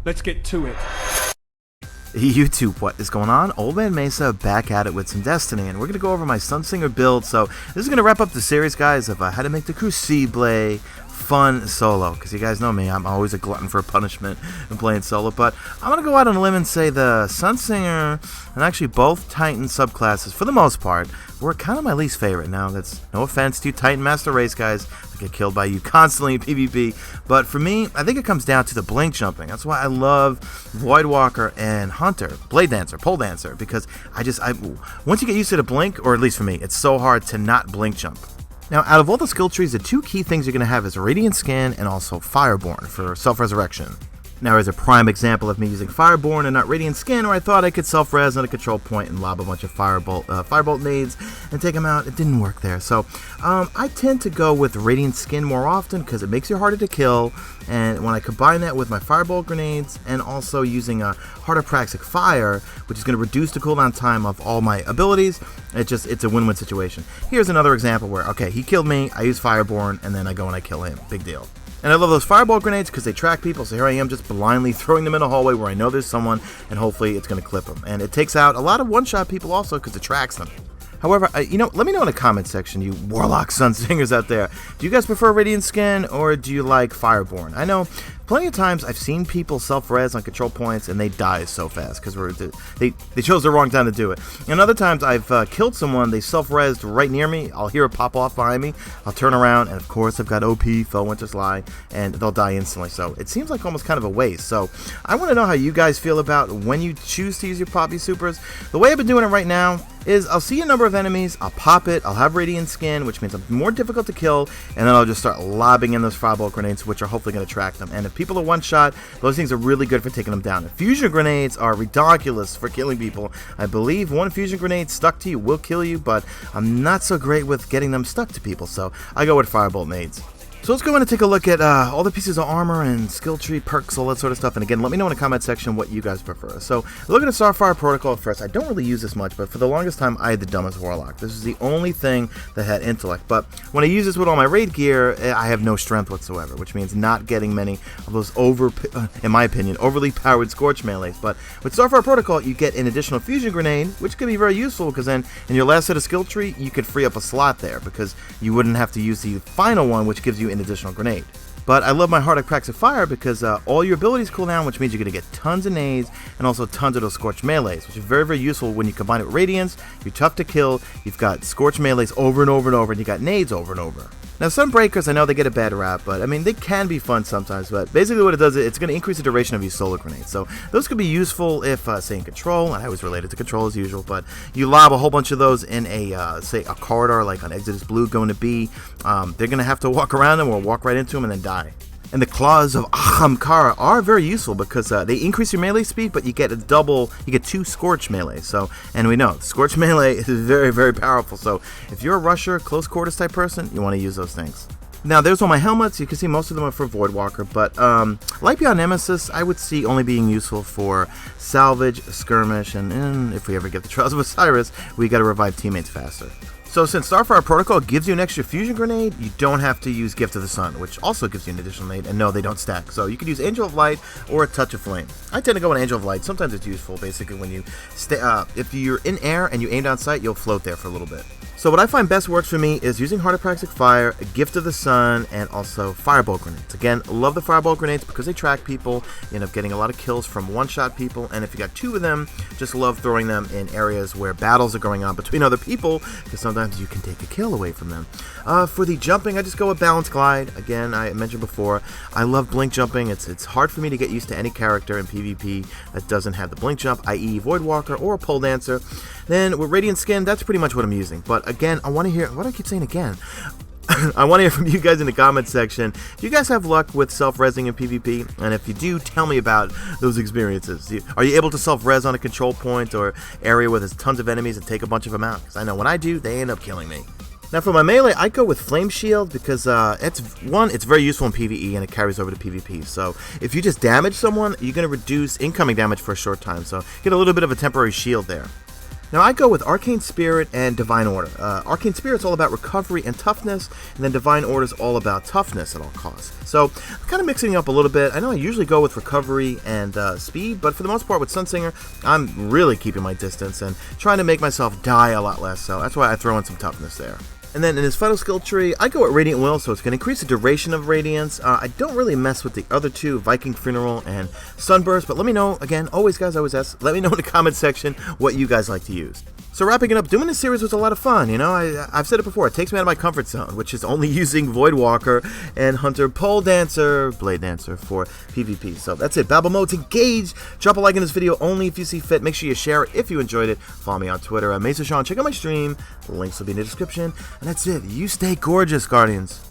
Let's get to it. YouTube, what is going on? Old Man Mesa back at it with some Destiny, and we're going to go over my Sunsinger build. So this is going to wrap up the series, guys, of how to make the Crucible fun solo, because you guys know me, I'm always a glutton for punishment in playing solo. But I'm going to go out on a limb and say the Sunsinger and actually both Titan subclasses, for the most part, were kind of my least favorite. Now, that's no offense to you Titan Master Race guys, I get killed by you constantly in PvP, but for me, I think it comes down to the blink jumping. That's why I love Voidwalker and Hunter, Blade Dancer, Pole Dancer, because once you get used to the blink, or at least for me, it's so hard to not blink jump. Now, out of all the skill trees, the two key things you're going to have is Radiant Skin and also Fireborn for self-resurrection. Now, here's a prime example of me using Fireborn and not Radiant Skin, where I thought I could self-res on a control point and lob a bunch of Firebolt nades and take them out. It didn't work there. So, I tend to go with Radiant Skin more often because it makes you harder to kill. And when I combine that with my Firebolt grenades and also using a Heart of Praxic Fire, which is going to reduce the cooldown time of all my abilities, it's a win-win situation. Here's another example where, okay, he killed me, I use Fireborn, and then I go and I kill him. Big deal. And I love those Fireball grenades because they track people, so here I am just blindly throwing them in a hallway where I know there's someone, and hopefully it's going to clip them. And it takes out a lot of one-shot people also because it tracks them. However, let me know in the comment section, you Warlock Sunsingers out there. Do you guys prefer Radiant Skin, or do you like Fireborn? I know plenty of times I've seen people self-res on control points and they die so fast because they chose the wrong time to do it. And other times I've killed someone, they self-resed right near me, I'll hear it pop off behind me, I'll turn around, and of course I've got OP, Fellwinter's Lie, and they'll die instantly. So it seems like almost kind of a waste. So I want to know how you guys feel about when you choose to use your Poppy Supers. The way I've been doing it right now is I'll see a number of enemies, I'll pop it, I'll have Radiant Skin, which means I'm more difficult to kill, and then I'll just start lobbing in those Firebolt grenades, which are hopefully going to track them. And if people are one-shot, those things are really good for taking them down. And fusion grenades are ridiculous for killing people. I believe one fusion grenade stuck to you will kill you, but I'm not so great with getting them stuck to people, so I go with Firebolt nades. So let's go in and take a look at all the pieces of armor and skill tree, perks, all that sort of stuff. And again, let me know in the comment section what you guys prefer. So look at the Starfire Protocol first. I don't really use this much, but for the longest time, I had the dumbest Warlock. This is the only thing that had intellect. But when I use this with all my raid gear, I have no strength whatsoever, which means not getting many of those in my opinion, overly powered Scorch melees. But with Starfire Protocol, you get an additional fusion grenade, which can be very useful because then in your last set of skill tree, you could free up a slot there because you wouldn't have to use the final one, which gives you an additional grenade. But I love my Heart of Praxic Fire because all your abilities cool down, which means you're going to get tons of nades and also tons of those Scorch melees, which is very, very useful when you combine it with Radiance. You're tough to kill, you've got Scorch melees over and over and over, and you got nades over and over. Now, some breakers, I know they get a bad rap, but I mean, they can be fun sometimes. But basically what it does is it's going to increase the duration of your solar grenades. So those could be useful if, say, in control, and I was related to control as usual, but you lob a whole bunch of those in a, say, a corridor, like on Exodus Blue going to B. They're going to have to walk around them or walk right into them and then die. And the Claws of Ahamkara are very useful because they increase your melee speed, but you get two Scorch melees. So, and we know, Scorch melee is very, very powerful. So if you're a rusher, close quarters type person, you want to use those things. Now, there's all my helmets. You can see most of them are for Voidwalker, but Light Beyond Nemesis, I would see only being useful for salvage, skirmish, and if we ever get the Trials of Osiris, we got to revive teammates faster. So since Starfire Protocol gives you an extra fusion grenade, you don't have to use Gift of the Sun, which also gives you an additional nade, and no, they don't stack. So you could use Angel of Light or a Touch of Flame. I tend to go with Angel of Light. Sometimes it's useful, basically, when you if you're in air and you aim down sight, you'll float there for a little bit. So what I find best works for me is using Heart of Praxic Fire, a Gift of the Sun, and also Firebolt grenades. Again, love the Firebolt grenades because they track people. You end up getting a lot of kills from one-shot people, and if you got two of them, just love throwing them in areas where battles are going on between other people, because sometimes you can take a kill away from them. For the jumping, I just go with Balance Glide. Again, I mentioned before, I love blink jumping. It's hard for me to get used to any character in PvP that doesn't have the blink jump, i.e. Voidwalker or a Pole Dancer. Then with Radiant Skin, that's pretty much what I'm using. But again, I want to hear, what do I keep saying again? I want to hear from you guys in the comment section. Do you guys have luck with self-resing in PvP? And if you do, tell me about those experiences. Are you able to self-res on a control point or area where there's tons of enemies and take a bunch of them out? Because I know when I do, they end up killing me. Now for my melee, I go with Flame Shield because it's very useful in PvE and it carries over to PvP. So if you just damage someone, you're going to reduce incoming damage for a short time. So get a little bit of a temporary shield there. Now I go with Arcane Spirit and Divine Order. Arcane Spirit's all about recovery and toughness, and then Divine Order's all about toughness at all costs. So I'm kind of mixing it up a little bit. I know I usually go with recovery and speed, but for the most part with Sunsinger, I'm really keeping my distance and trying to make myself die a lot less, so that's why I throw in some toughness there. And then in his final skill tree, I go with Radiant Will, so it's going to increase the duration of Radiance. I don't really mess with the other two, Viking Funeral and Sunburst, but let me know, again, always guys, always ask, let me know in the comment section what you guys like to use. So wrapping it up, doing this series was a lot of fun, you know, I've said it before, it takes me out of my comfort zone, which is only using Voidwalker and Hunter Pole Dancer, Blade Dancer for PvP. So that's it, Babel Mode's engaged. Drop a like in this video only if you see fit. Make sure you share it if you enjoyed it. Follow me on Twitter at Mesa. Check out my stream, the links will be in the description. And that's it, you stay gorgeous, Guardians.